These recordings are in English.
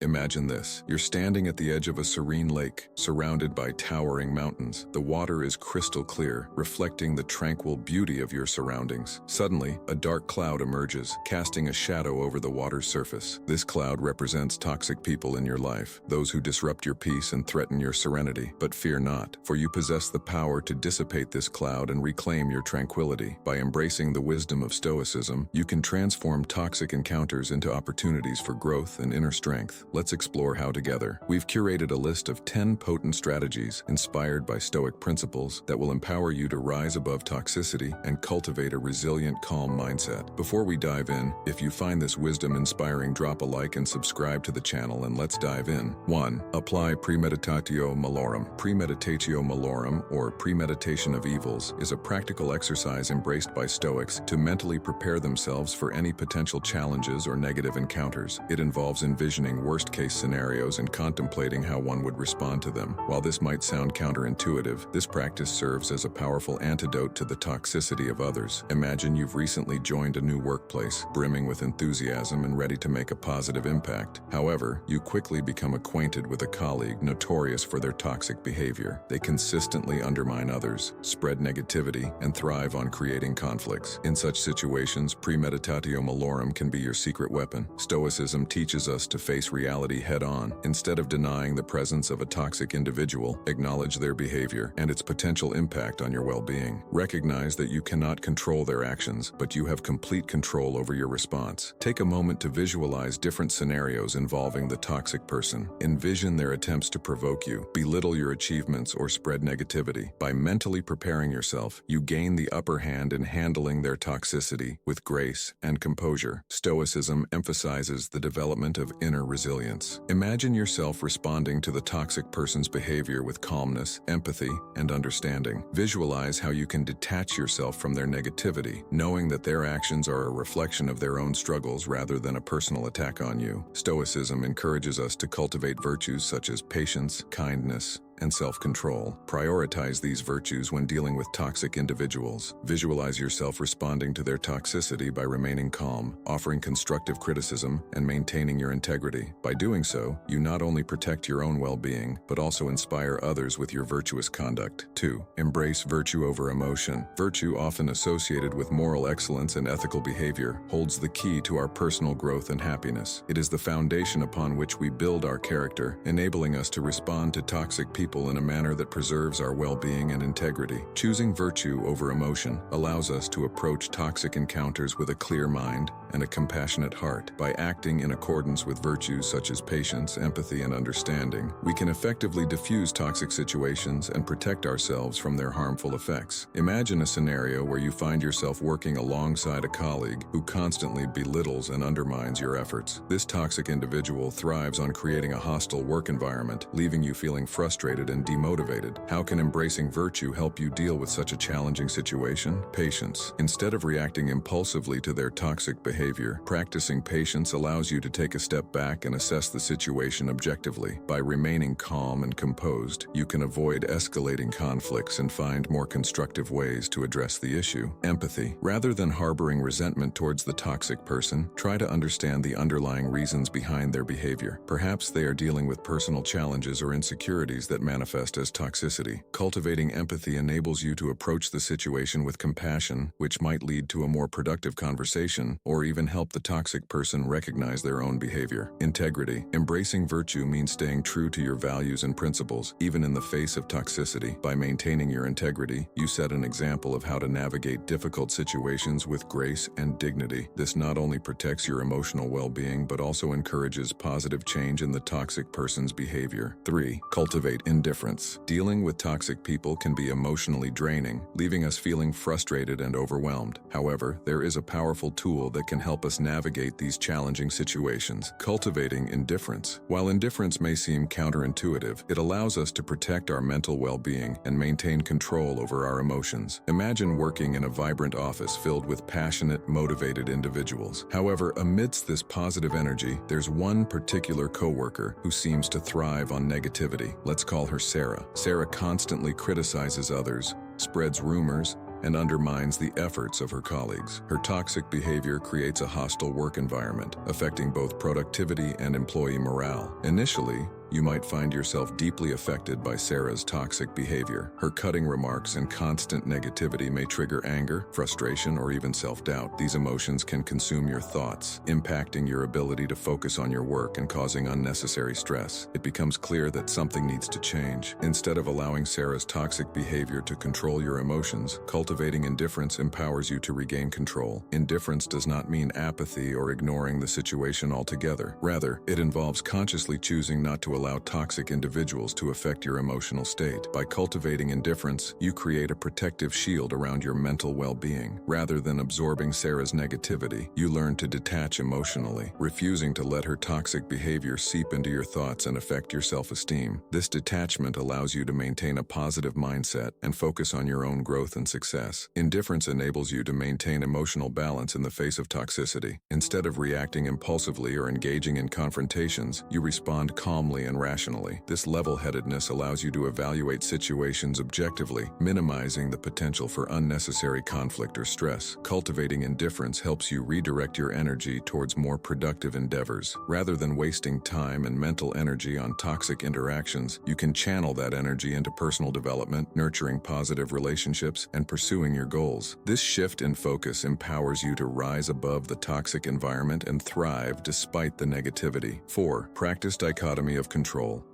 Imagine this. You're standing at the edge of a serene lake, surrounded by towering mountains. The water is crystal clear, reflecting the tranquil beauty of your surroundings. Suddenly, a dark cloud emerges, casting a shadow over the water's surface. This cloud represents toxic people in your life, those who disrupt your peace and threaten your serenity. But fear not, for you possess the power to dissipate this cloud and reclaim your tranquility. By embracing the wisdom of Stoicism, you can transform toxic encounters into opportunities for growth and inner strength. Let's explore how together. We've curated a list of 10 potent strategies inspired by Stoic principles that will empower you to rise above toxicity and cultivate a resilient, calm mindset. Before we dive in, if you find this wisdom inspiring, drop a like and subscribe to the channel, and let's dive in. 1. Apply premeditatio malorum. Premeditatio malorum, or premeditation of evils, is a practical exercise embraced by Stoics to mentally prepare themselves for any potential challenges or negative encounters. It involves envisioning worst-case scenarios and contemplating how one would respond to them. While this might sound counterintuitive, this practice serves as a powerful antidote to the toxicity of others. Imagine you've recently joined a new workplace, brimming with enthusiasm and ready to make a positive impact. However, you quickly become acquainted with a colleague notorious for their toxic behavior. They consistently undermine others, spread negativity, and thrive on creating conflicts. In such situations, premeditatio malorum can be your secret weapon. Stoicism teaches us to face reality head-on. Instead of denying the presence of a toxic individual, acknowledge their behavior and its potential impact on your well-being. Recognize that you cannot control their actions, but you have complete control over your response. Take a moment to visualize different scenarios involving the toxic person. Envision their attempts to provoke you, belittle your achievements, or spread negativity. By mentally preparing yourself, you gain the upper hand in handling their toxicity with grace and composure. Stoicism emphasizes the development of inner resilience. Imagine yourself responding to the toxic person's behavior with calmness, empathy, and understanding. Visualize how you can detach yourself from their negativity, knowing that their actions are a reflection of their own struggles rather than a personal attack on you. Stoicism encourages us to cultivate virtues such as patience, kindness, and self-control. Prioritize these virtues when dealing with toxic individuals. Visualize yourself responding to their toxicity by remaining calm, offering constructive criticism, and maintaining your integrity. By doing so, you not only protect your own well-being, but also inspire others with your virtuous conduct. 2. Embrace virtue over emotion. Virtue, often associated with moral excellence and ethical behavior, holds the key to our personal growth and happiness. It is the foundation upon which we build our character, enabling us to respond to toxic people in a manner that preserves our well-being and integrity. Choosing virtue over emotion allows us to approach toxic encounters with a clear mind and a compassionate heart. By acting in accordance with virtues such as patience, empathy, and understanding, we can effectively diffuse toxic situations and protect ourselves from their harmful effects. Imagine a scenario where you find yourself working alongside a colleague who constantly belittles and undermines your efforts. This toxic individual thrives on creating a hostile work environment, leaving you feeling frustrated and demotivated. How can embracing virtue help you deal with such a challenging situation? Patience. Instead of reacting impulsively to their toxic behavior, practicing patience allows you to take a step back and assess the situation objectively. By remaining calm and composed, you can avoid escalating conflicts and find more constructive ways to address the issue. Empathy. Rather than harboring resentment towards the toxic person, try to understand the underlying reasons behind their behavior. Perhaps they are dealing with personal challenges or insecurities that manifest as toxicity. Cultivating empathy enables you to approach the situation with compassion, which might lead to a more productive conversation or even help the toxic person recognize their own behavior. Integrity. Embracing virtue means staying true to your values and principles, even in the face of toxicity. By maintaining your integrity, you set an example of how to navigate difficult situations with grace and dignity. This not only protects your emotional well-being, but also encourages positive change in the toxic person's behavior. 3. Cultivate indifference. Dealing with toxic people can be emotionally draining, leaving us feeling frustrated and overwhelmed. However, there is a powerful tool that can help us navigate these challenging situations: cultivating indifference. While indifference may seem counterintuitive, it allows us to protect our mental well-being and maintain control over our emotions. Imagine working in a vibrant office filled with passionate, motivated individuals. However, amidst this positive energy, there's one particular coworker who seems to thrive on negativity. Let's call her Sarah. Sarah constantly criticizes others, spreads rumors, and undermines the efforts of her colleagues. Her toxic behavior creates a hostile work environment, affecting both productivity and employee morale. Initially, you might find yourself deeply affected by Sarah's toxic behavior. Her cutting remarks and constant negativity may trigger anger, frustration, or even self-doubt. These emotions can consume your thoughts, impacting your ability to focus on your work and causing unnecessary stress. It becomes clear that something needs to change. Instead of allowing Sarah's toxic behavior to control your emotions, cultivating indifference empowers you to regain control. Indifference does not mean apathy or ignoring the situation altogether. Rather, it involves consciously choosing not to allow toxic individuals to affect your emotional state. By cultivating indifference, you create a protective shield around your mental well-being. Rather than absorbing Sarah's negativity, you learn to detach emotionally, refusing to let her toxic behavior seep into your thoughts and affect your self-esteem. This detachment allows you to maintain a positive mindset and focus on your own growth and success. Indifference enables you to maintain emotional balance in the face of toxicity. Instead of reacting impulsively or engaging in confrontations, you respond calmly and rationally. This level-headedness allows you to evaluate situations objectively, minimizing the potential for unnecessary conflict or stress. Cultivating indifference helps you redirect your energy towards more productive endeavors. Rather than wasting time and mental energy on toxic interactions, you can channel that energy into personal development, nurturing positive relationships, and pursuing your goals. This shift in focus empowers you to rise above the toxic environment and thrive despite the negativity. 4. Practice dichotomy of control.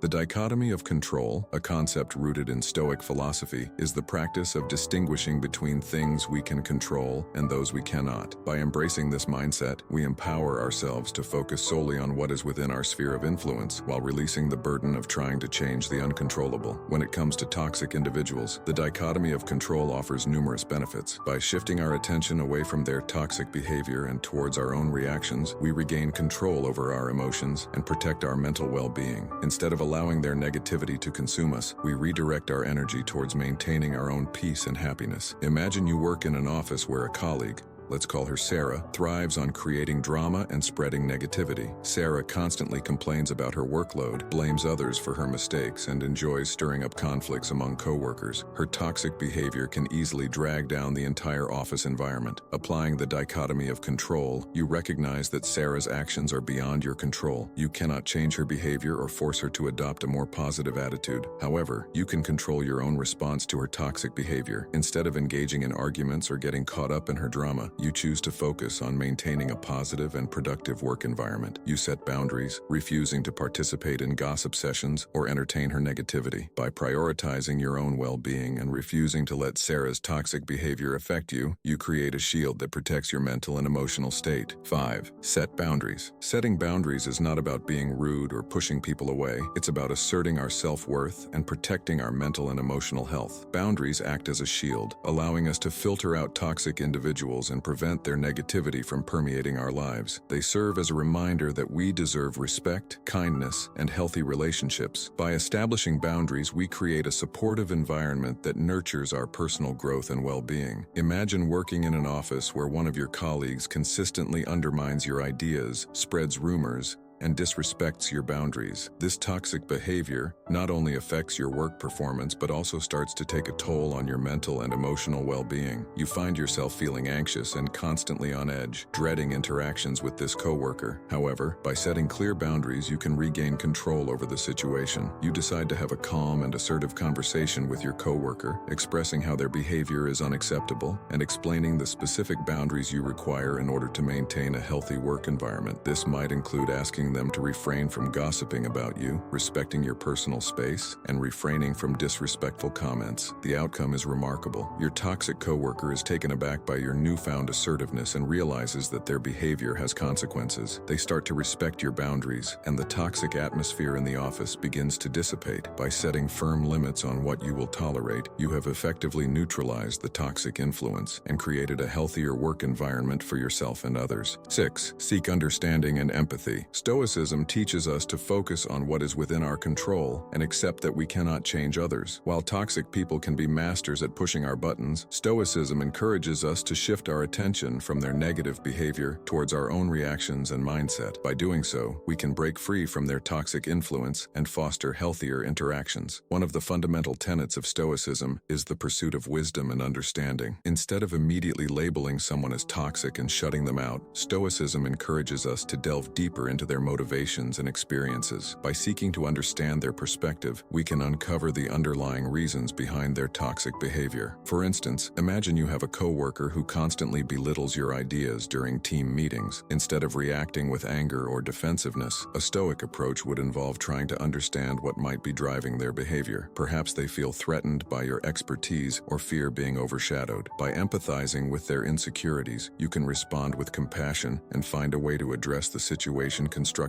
The dichotomy of control, a concept rooted in Stoic philosophy, is the practice of distinguishing between things we can control and those we cannot. By embracing this mindset, we empower ourselves to focus solely on what is within our sphere of influence, while releasing the burden of trying to change the uncontrollable. When it comes to toxic individuals, the dichotomy of control offers numerous benefits. By shifting our attention away from their toxic behavior and towards our own reactions, we regain control over our emotions and protect our mental well-being. Instead of allowing their negativity to consume us, we redirect our energy towards maintaining our own peace and happiness. Imagine you work in an office where a colleague, let's call her Sarah, thrives on creating drama and spreading negativity. Sarah constantly complains about her workload, blames others for her mistakes, and enjoys stirring up conflicts among coworkers. Her toxic behavior can easily drag down the entire office environment. Applying the dichotomy of control, you recognize that Sarah's actions are beyond your control. You cannot change her behavior or force her to adopt a more positive attitude. However, you can control your own response to her toxic behavior. Instead of engaging in arguments or getting caught up in her drama, you choose to focus on maintaining a positive and productive work environment. You set boundaries, refusing to participate in gossip sessions or entertain her negativity. By prioritizing your own well-being and refusing to let Sarah's toxic behavior affect you, you create a shield that protects your mental and emotional state. 5. Set boundaries. Setting boundaries is not about being rude or pushing people away. It's about asserting our self-worth and protecting our mental and emotional health. Boundaries act as a shield, allowing us to filter out toxic individuals and prevent their negativity from permeating our lives. They serve as a reminder that we deserve respect, kindness, and healthy relationships. By establishing boundaries, we create a supportive environment that nurtures our personal growth and well-being. Imagine working in an office where one of your colleagues consistently undermines your ideas, spreads rumors, and disrespects your boundaries. This toxic behavior not only affects your work performance but also starts to take a toll on your mental and emotional well-being. You find yourself feeling anxious and constantly on edge, dreading interactions with this coworker. However, by setting clear boundaries, you can regain control over the situation. You decide to have a calm and assertive conversation with your coworker, expressing how their behavior is unacceptable and explaining the specific boundaries you require in order to maintain a healthy work environment. This might include asking them to refrain from gossiping about you, respecting your personal space, and refraining from disrespectful comments. The outcome is remarkable. Your toxic coworker is taken aback by your newfound assertiveness and realizes that their behavior has consequences. They start to respect your boundaries, and the toxic atmosphere in the office begins to dissipate. By setting firm limits on what you will tolerate, you have effectively neutralized the toxic influence and created a healthier work environment for yourself and others. 6. Seek understanding and empathy. Stoic Stoicism teaches us to focus on what is within our control and accept that we cannot change others. While toxic people can be masters at pushing our buttons, Stoicism encourages us to shift our attention from their negative behavior towards our own reactions and mindset. By doing so, we can break free from their toxic influence and foster healthier interactions. One of the fundamental tenets of Stoicism is the pursuit of wisdom and understanding. Instead of immediately labeling someone as toxic and shutting them out, Stoicism encourages us to delve deeper into their motivations and experiences. By seeking to understand their perspective, we can uncover the underlying reasons behind their toxic behavior. For instance, imagine you have a coworker who constantly belittles your ideas during team meetings. Instead of reacting with anger or defensiveness, a Stoic approach would involve trying to understand what might be driving their behavior. Perhaps they feel threatened by your expertise or fear being overshadowed. By empathizing with their insecurities, you can respond with compassion and find a way to address the situation constructively.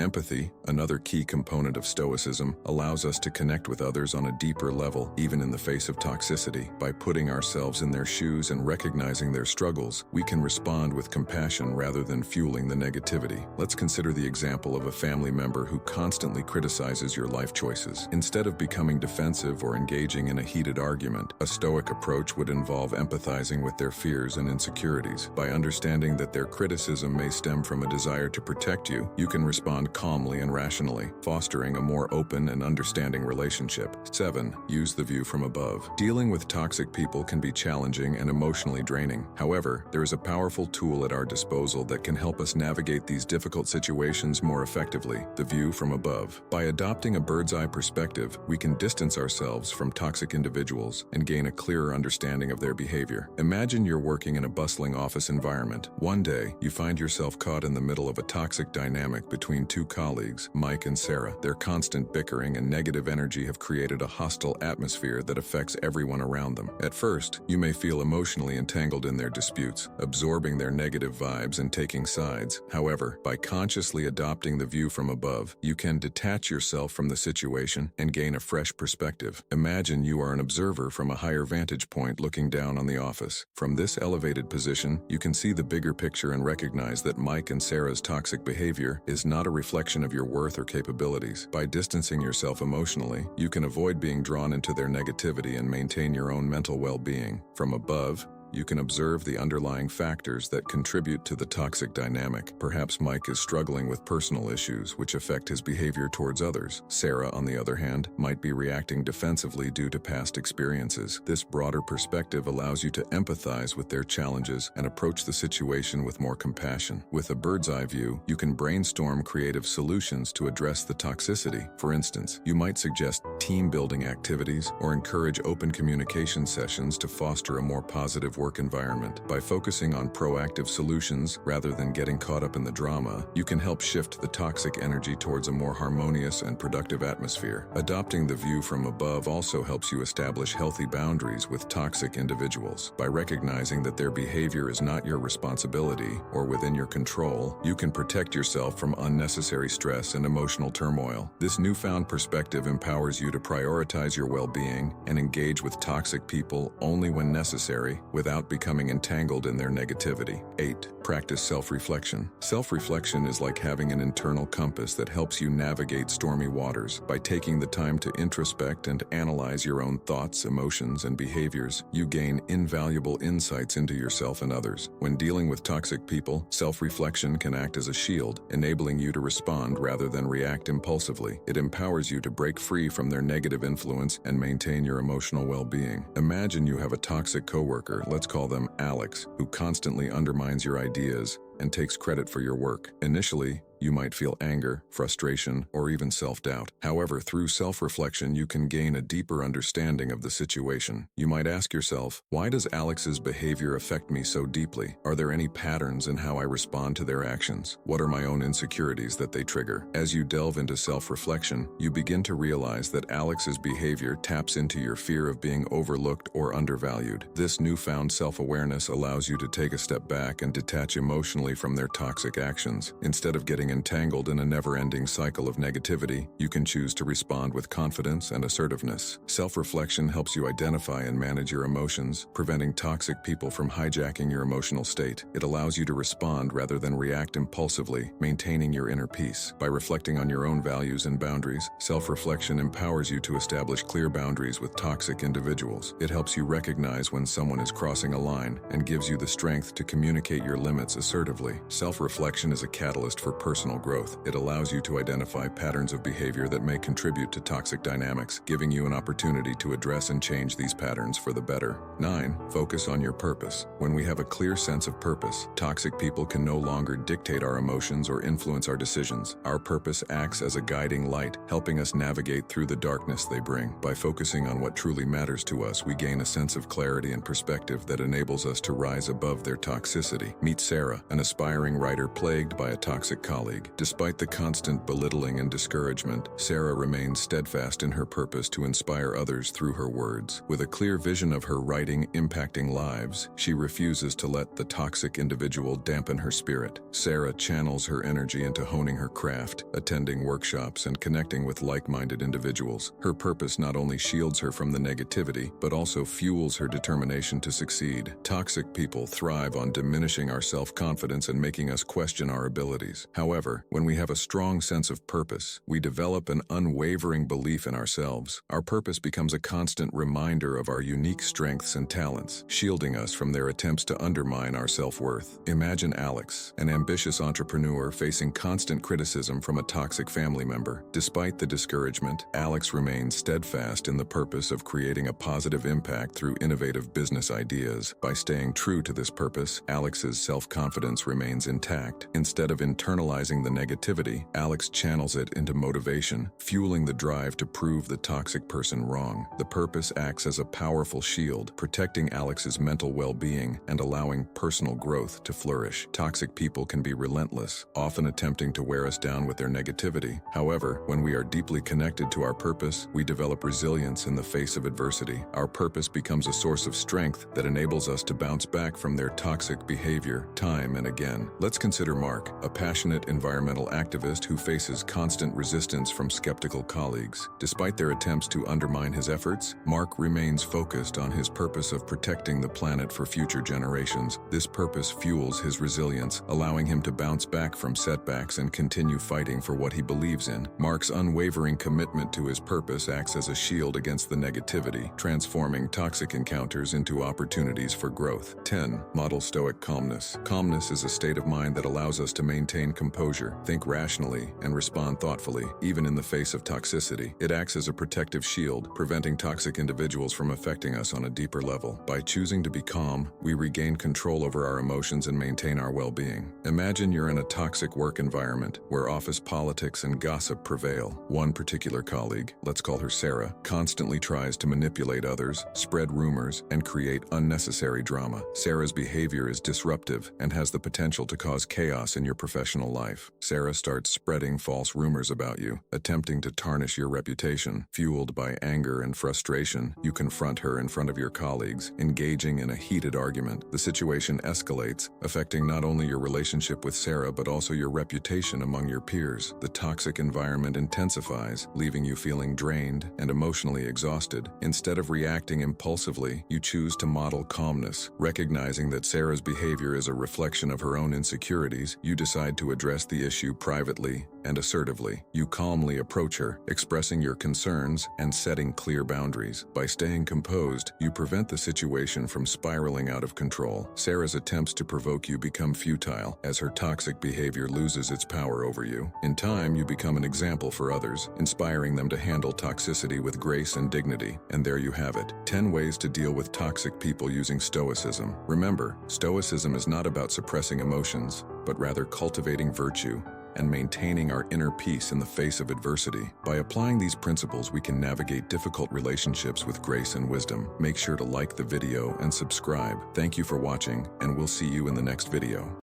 Empathy, another key component of Stoicism, allows us to connect with others on a deeper level, even in the face of toxicity. By putting ourselves in their shoes and recognizing their struggles, we can respond with compassion rather than fueling the negativity. Let's consider the example of a family member who constantly criticizes your life choices. Instead of becoming defensive or engaging in a heated argument, a Stoic approach would involve empathizing with their fears and insecurities. By understanding that their criticism may stem from a desire to protect you, you can respond calmly and rationally, fostering a more open and understanding relationship. 7. Use the view from above. Dealing with toxic people can be challenging and emotionally draining. However, there is a powerful tool at our disposal that can help us navigate these difficult situations more effectively: the view from above. By adopting a bird's-eye perspective, we can distance ourselves from toxic individuals and gain a clearer understanding of their behavior. Imagine you're working in a bustling office environment. One day, you find yourself caught in the middle of a toxic dynamic between two colleagues, Mike and Sarah. Their constant bickering and negative energy have created a hostile atmosphere that affects everyone around them. At first, you may feel emotionally entangled in their disputes, absorbing their negative vibes and taking sides. However, by consciously adopting the view from above, you can detach yourself from the situation and gain a fresh perspective. Imagine you are an observer from a higher vantage point looking down on the office. From this elevated position, you can see the bigger picture and recognize that Mike and Sarah's toxic behavior is not a reflection of your worth or capabilities. By distancing yourself emotionally, you can avoid being drawn into their negativity and maintain your own mental well-being. From above, you can observe the underlying factors that contribute to the toxic dynamic. Perhaps Mike is struggling with personal issues which affect his behavior towards others. Sarah, on the other hand, might be reacting defensively due to past experiences. This broader perspective allows you to empathize with their challenges and approach the situation with more compassion. With a bird's-eye view, you can brainstorm creative solutions to address the toxicity. For instance, you might suggest team-building activities or encourage open communication sessions to foster a more positive work environment. By focusing on proactive solutions rather than getting caught up in the drama, you can help shift the toxic energy towards a more harmonious and productive atmosphere. Adopting the view from above also helps you establish healthy boundaries with toxic individuals. By recognizing that their behavior is not your responsibility or within your control, you can protect yourself from unnecessary stress and emotional turmoil. This newfound perspective empowers you to prioritize your well-being and engage with toxic people only when necessary, without becoming entangled in their negativity. 8. Practice self-reflection. Self-reflection is like having an internal compass that helps you navigate stormy waters. By taking the time to introspect and analyze your own thoughts, emotions, and behaviors, you gain invaluable insights into yourself and others. When dealing with toxic people, self-reflection can act as a shield, enabling you to respond rather than react impulsively. It empowers you to break free from their negative influence and maintain your emotional well-being. Imagine you have a toxic coworker, let's call them Alex, who constantly undermines your ideas and takes credit for your work. Initially, you might feel anger, frustration, or even self-doubt. However, through self-reflection, you can gain a deeper understanding of the situation. You might ask yourself, why does Alex's behavior affect me so deeply? Are there any patterns in how I respond to their actions? What are my own insecurities that they trigger? As you delve into self-reflection, you begin to realize that Alex's behavior taps into your fear of being overlooked or undervalued. This newfound self-awareness allows you to take a step back and detach emotionally from their toxic actions. Instead of getting getting entangled in a never-ending cycle of negativity, you can choose to respond with confidence and assertiveness. Self-reflection helps you identify and manage your emotions, preventing toxic people from hijacking your emotional state. It allows you to respond rather than react impulsively, maintaining your inner peace. By reflecting on your own values and boundaries, self-reflection empowers you to establish clear boundaries with toxic individuals. It helps you recognize when someone is crossing a line and gives you the strength to communicate your limits assertively. Self-reflection is a catalyst for personal growth. It allows you to identify patterns of behavior that may contribute to toxic dynamics, giving you an opportunity to address and change these patterns for the better. 9. Focus on your purpose. When we have a clear sense of purpose, toxic people can no longer dictate our emotions or influence our decisions. Our purpose acts as a guiding light, helping us navigate through the darkness they bring. By focusing on what truly matters to us, we gain a sense of clarity and perspective that enables us to rise above their toxicity. Meet Sarah, an aspiring writer plagued by a toxic colleague. Despite the constant belittling and discouragement, Sarah remains steadfast in her purpose to inspire others through her words. With a clear vision of her writing impacting lives, she refuses to let the toxic individual dampen her spirit. Sarah channels her energy into honing her craft, attending workshops, and connecting with like-minded individuals. Her purpose not only shields her from the negativity, but also fuels her determination to succeed. Toxic people thrive on diminishing our self-confidence and making us question our abilities. However, when we have a strong sense of purpose, we develop an unwavering belief in ourselves. Our purpose becomes a constant reminder of our unique strengths and talents, shielding us from their attempts to undermine our self-worth. Imagine Alex, an ambitious entrepreneur facing constant criticism from a toxic family member. Despite the discouragement, Alex remains steadfast in the purpose of creating a positive impact through innovative business ideas. By staying true to this purpose, Alex's self-confidence remains intact. Instead of internalizing the negativity, Alex channels it into motivation, fueling the drive to prove the toxic person wrong. The purpose acts as a powerful shield, protecting Alex's mental well-being and allowing personal growth to flourish. Toxic people can be relentless, often attempting to wear us down with their negativity. However, when we are deeply connected to our purpose, we develop resilience in the face of adversity. Our purpose becomes a source of strength that enables us to bounce back from their toxic behavior time and again. Let's consider Mark, a passionate environmental activist who faces constant resistance from skeptical colleagues. Despite their attempts to undermine his efforts, Mark remains focused on his purpose of protecting the planet for future generations. This purpose fuels his resilience, allowing him to bounce back from setbacks and continue fighting for what he believes in. Mark's unwavering commitment to his purpose acts as a shield against the negativity, transforming toxic encounters into opportunities for growth. 10. Model Stoic calmness. Calmness is a state of mind that allows us to maintain composure, think rationally, and respond thoughtfully, even in the face of toxicity. It acts as a protective shield, preventing toxic individuals from affecting us on a deeper level. By choosing to be calm, we regain control over our emotions and maintain our well-being. Imagine you're in a toxic work environment where office politics and gossip prevail. One particular colleague, let's call her Sarah, constantly tries to manipulate others, spread rumors, and create unnecessary drama. Sarah's behavior is disruptive and has the potential to cause chaos in your professional life. Sarah starts spreading false rumors about you, attempting to tarnish your reputation. Fueled by anger and frustration, you confront her in front of your colleagues, engaging in a heated argument. The situation escalates, affecting not only your relationship with Sarah but also your reputation among your peers. The toxic environment intensifies, leaving you feeling drained and emotionally exhausted. Instead of reacting impulsively, you choose to model calmness. Recognizing that Sarah's behavior is a reflection of her own insecurities, you decide to address the issue privately and assertively. You calmly approach her, expressing your concerns and setting clear boundaries. By staying composed, you prevent the situation from spiraling out of control. Sarah's attempts to provoke you become futile, as her toxic behavior loses its power over you. In time, you become an example for others, inspiring them to handle toxicity with grace and dignity. And there you have it. 10 ways to deal with toxic people using Stoicism. Remember, Stoicism is not about suppressing emotions, but rather cultivating virtue and maintaining our inner peace in the face of adversity. By applying these principles, we can navigate difficult relationships with grace and wisdom. Make sure to like the video and subscribe. Thank you for watching, and we'll see you in the next video.